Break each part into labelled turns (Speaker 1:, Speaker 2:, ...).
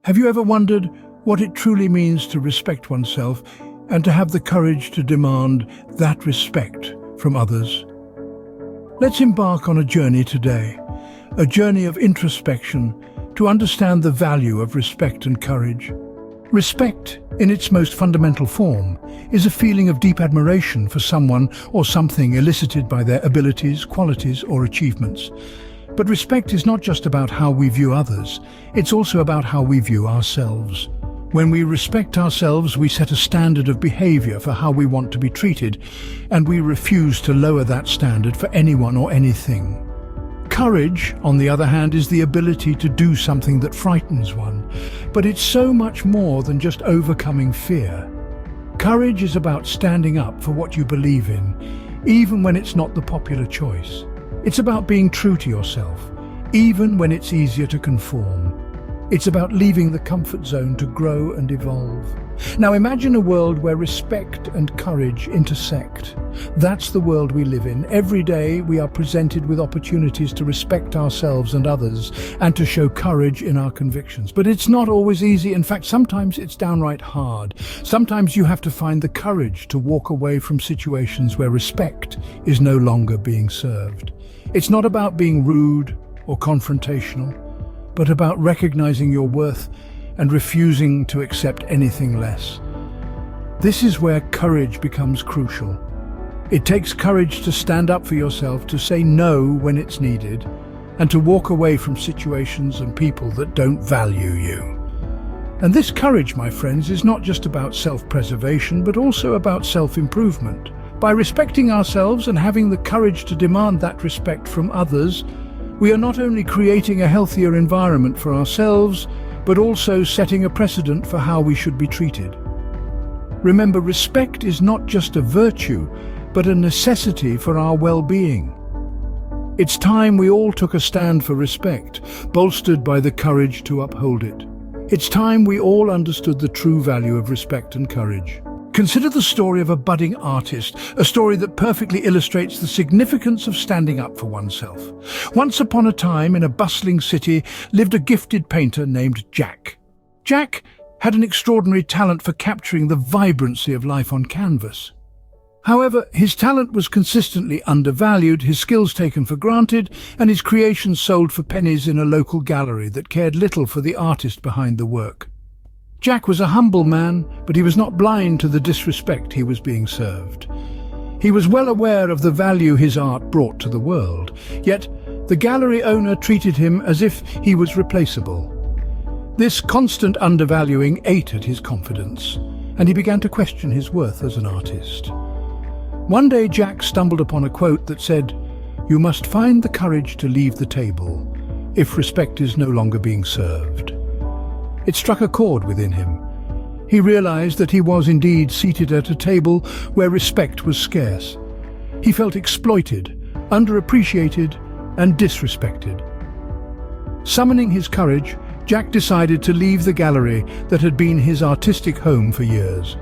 Speaker 1: Have you ever wondered what it truly means to respect oneself and to have the courage to demand that respect from others? Let's embark on a journey today, a journey of introspection to understand the value of respect and courage. Respect, in its most fundamental form, is a feeling of deep admiration for someone or something elicited by their abilities, qualities, or achievements. But respect is not just about how we view others, it's also about how we view ourselves. When we respect ourselves, we set a standard of behavior for how we want to be treated, and we refuse to lower that standard for anyone or anything. Courage, on the other hand, is the ability to do something that frightens one, but it's so much more than just overcoming fear. Courage is about standing up for what you believe in, even when it's not the popular choice. It's about being true to yourself, even when it's easier to conform. It's about leaving the comfort zone to grow and evolve. Now imagine a world where respect and courage intersect. That's the world we live in. Every day we are presented with opportunities to respect ourselves and others and to show courage in our convictions. But it's not always easy. In fact, sometimes it's downright hard. Sometimes you have to find the courage to walk away from situations where respect is no longer being served. It's not about being rude or confrontational, but about recognizing your worth and refusing to accept anything less. This is where courage becomes crucial. It takes courage to stand up for yourself, to say no when it's needed, and to walk away from situations and people that don't value you. And this courage, my friends, is not just about self-preservation, but also about self-improvement. By respecting ourselves and having the courage to demand that respect from others, we are not only creating a healthier environment for ourselves, but also setting a precedent for how we should be treated. Remember, respect is not just a virtue, but a necessity for our well-being. It's time we all took a stand for respect, bolstered by the courage to uphold it. It's time we all understood the true value of respect and courage. Consider the story of a budding artist, a story that perfectly illustrates the significance of standing up for oneself. Once upon a time, in a bustling city, lived a gifted painter named Jack. Jack had an extraordinary talent for capturing the vibrancy of life on canvas. However, his talent was consistently undervalued, his skills taken for granted, and his creations sold for pennies in a local gallery that cared little for the artist behind the work. Jack was a humble man, but he was not blind to the disrespect he was being served. He was well aware of the value his art brought to the world, yet the gallery owner treated him as if he was replaceable. This constant undervaluing ate at his confidence, and he began to question his worth as an artist. One day Jack stumbled upon a quote that said, "You must find the courage to leave the table if respect is no longer being served." It struck a chord within him. He realized that he was indeed seated at a table where respect was scarce. He felt exploited, underappreciated, and disrespected. Summoning his courage, Jack decided to leave the gallery that had been his artistic home for years.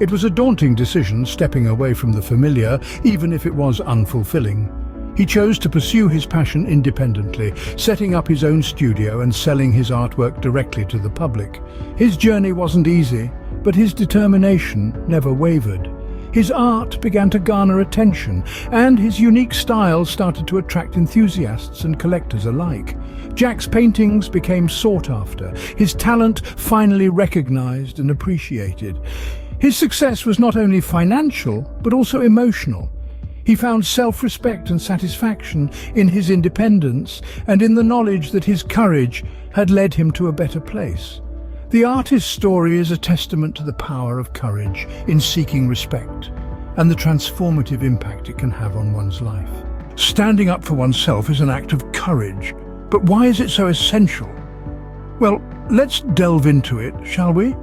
Speaker 1: It was a daunting decision, stepping away from the familiar, even if it was unfulfilling. He chose to pursue his passion independently, setting up his own studio and selling his artwork directly to the public. His journey wasn't easy, but his determination never wavered. His art began to garner attention, and his unique style started to attract enthusiasts and collectors alike. Jack's paintings became sought after, his talent finally recognized and appreciated. His success was not only financial, but also emotional. He found self-respect and satisfaction in his independence and in the knowledge that his courage had led him to a better place. The artist's story is a testament to the power of courage in seeking respect and the transformative impact it can have on one's life. Standing up for oneself is an act of courage, but why is it so essential? Well, let's delve into it, shall we?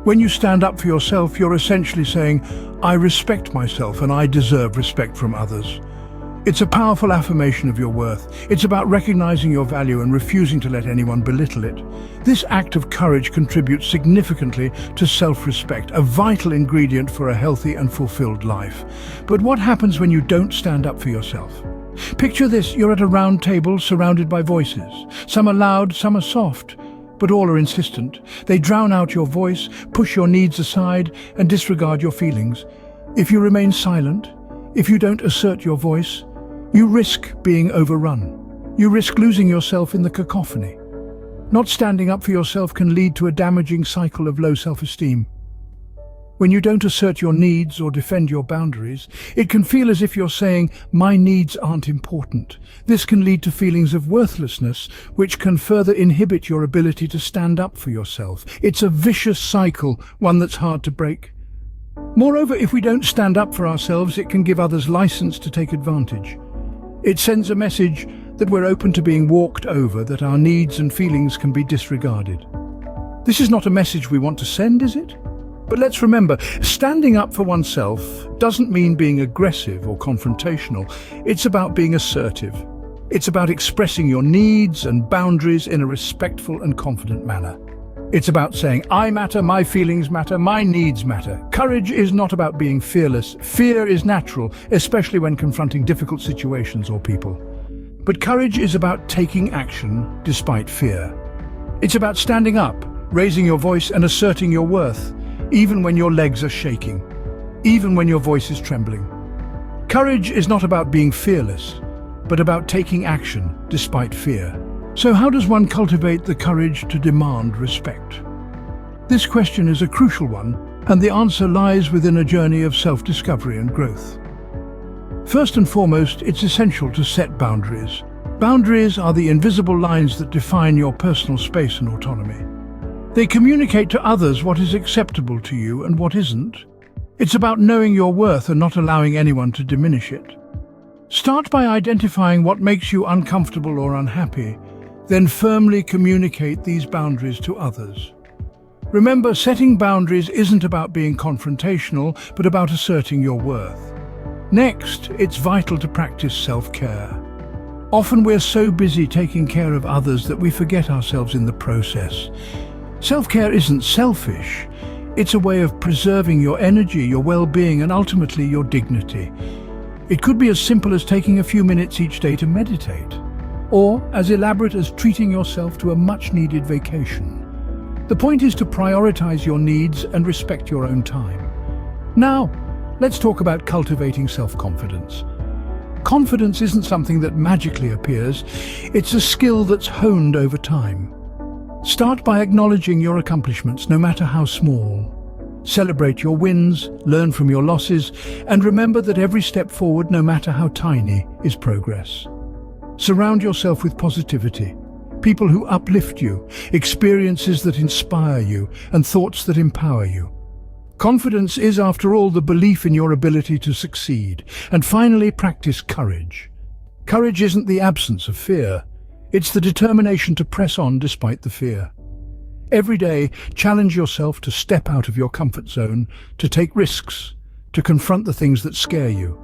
Speaker 1: When you stand up for yourself, you're essentially saying, "I respect myself and I deserve respect from others." It's a powerful affirmation of your worth. It's about recognizing your value and refusing to let anyone belittle it. This act of courage contributes significantly to self-respect, a vital ingredient for a healthy and fulfilled life. But what happens when you don't stand up for yourself? Picture this: you're at a round table surrounded by voices. Some are loud, some are soft. but all are insistent. They drown out your voice, push your needs aside, and disregard your feelings. If you remain silent, if you don't assert your voice, you risk being overrun. You risk losing yourself in the cacophony. Not standing up for yourself can lead to a damaging cycle of low self-esteem. When you don't assert your needs or defend your boundaries, it can feel as if you're saying, "My needs aren't important." This can lead to feelings of worthlessness, which can further inhibit your ability to stand up for yourself. It's a vicious cycle, one that's hard to break. Moreover, if we don't stand up for ourselves, it can give others license to take advantage. It sends a message that we're open to being walked over, that our needs and feelings can be disregarded. This is not a message we want to send, is it? But let's remember, standing up for oneself doesn't mean being aggressive or confrontational. It's about being assertive. It's about expressing your needs and boundaries in a respectful and confident manner. It's about saying, "I matter, my feelings matter, my needs matter." Courage is not about being fearless. Fear is natural, especially when confronting difficult situations or people. But courage is about taking action despite fear. It's about standing up, raising your voice and asserting your worth, even when your legs are shaking, even when your voice is trembling. Courage is not about being fearless, but about taking action despite fear. So how does one cultivate the courage to demand respect? This question is a crucial one, and the answer lies within a journey of self-discovery and growth. First and foremost, it's essential to set boundaries. Boundaries are the invisible lines that define your personal space and autonomy. They communicate to others what is acceptable to you and what isn't. It's about knowing your worth and not allowing anyone to diminish it. Start by identifying what makes you uncomfortable or unhappy, then firmly communicate these boundaries to others. Remember, setting boundaries isn't about being confrontational, but about asserting your worth. Next, it's vital to practice self-care. Often we're so busy taking care of others that we forget ourselves in the process. Self-care isn't selfish. It's a way of preserving your energy, your well-being, and ultimately your dignity. It could be as simple as taking a few minutes each day to meditate, or as elaborate as treating yourself to a much-needed vacation. The point is to prioritize your needs and respect your own time. Now, let's talk about cultivating self-confidence. Confidence isn't something that magically appears. It's a skill that's honed over time. Start by acknowledging your accomplishments, no matter how small. Celebrate your wins, learn from your losses, and remember that every step forward, no matter how tiny, is progress. Surround yourself with positivity, people who uplift you, experiences that inspire you, and thoughts that empower you. Confidence is, after all, the belief in your ability to succeed. And finally, practice courage. Courage isn't the absence of fear. It's the determination to press on despite the fear. Every day, challenge yourself to step out of your comfort zone, to take risks, to confront the things that scare you.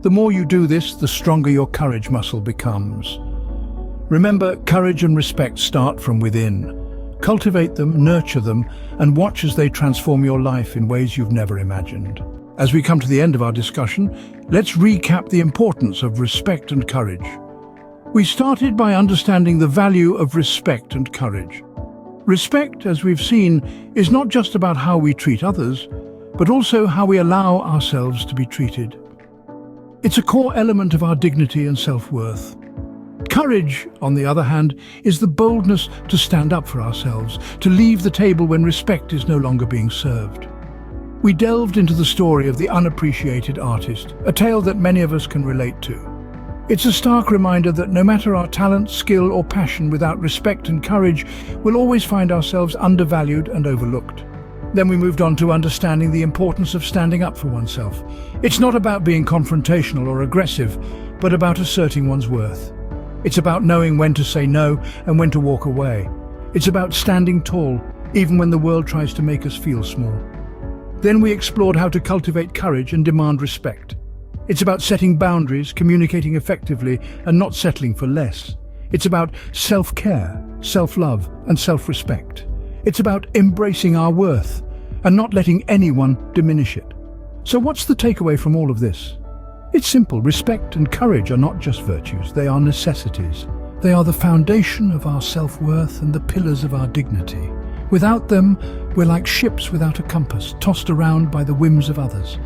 Speaker 1: The more you do this, the stronger your courage muscle becomes. Remember, courage and respect start from within. Cultivate them, nurture them, and watch as they transform your life in ways you've never imagined. As we come to the end of our discussion, let's recap the importance of respect and courage. We started by understanding the value of respect and courage. Respect, as we've seen, is not just about how we treat others, but also how we allow ourselves to be treated. It's a core element of our dignity and self-worth. Courage, on the other hand, is the boldness to stand up for ourselves, to leave the table when respect is no longer being served. We delved into the story of the unappreciated artist, a tale that many of us can relate to. It's a stark reminder that no matter our talent, skill, or passion, without respect and courage, we'll always find ourselves undervalued and overlooked. Then we moved on to understanding the importance of standing up for oneself. It's not about being confrontational or aggressive, but about asserting one's worth. It's about knowing when to say no and when to walk away. It's about standing tall, even when the world tries to make us feel small. Then we explored how to cultivate courage and demand respect. It's about setting boundaries, communicating effectively, and not settling for less. It's about self-care, self-love, and self-respect. It's about embracing our worth and not letting anyone diminish it. So what's the takeaway from all of this? It's simple. Respect and courage are not just virtues, they are necessities. They are the foundation of our self-worth and the pillars of our dignity. Without them, we're like ships without a compass, tossed around by the whims of others.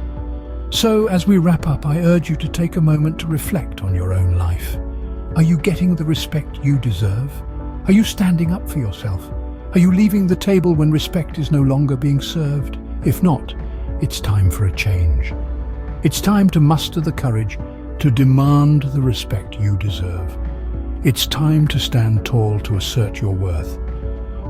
Speaker 1: So, as we wrap up, I urge you to take a moment to reflect on your own life. Are you getting the respect you deserve? Are you standing up for yourself? Are you leaving the table when respect is no longer being served? If not, it's time for a change. It's time to muster the courage to demand the respect you deserve. It's time to stand tall to assert your worth.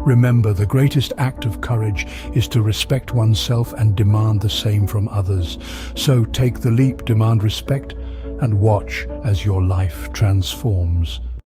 Speaker 1: Remember, the greatest act of courage is to respect oneself and demand the same from others. So take the leap, demand respect, and watch as your life transforms.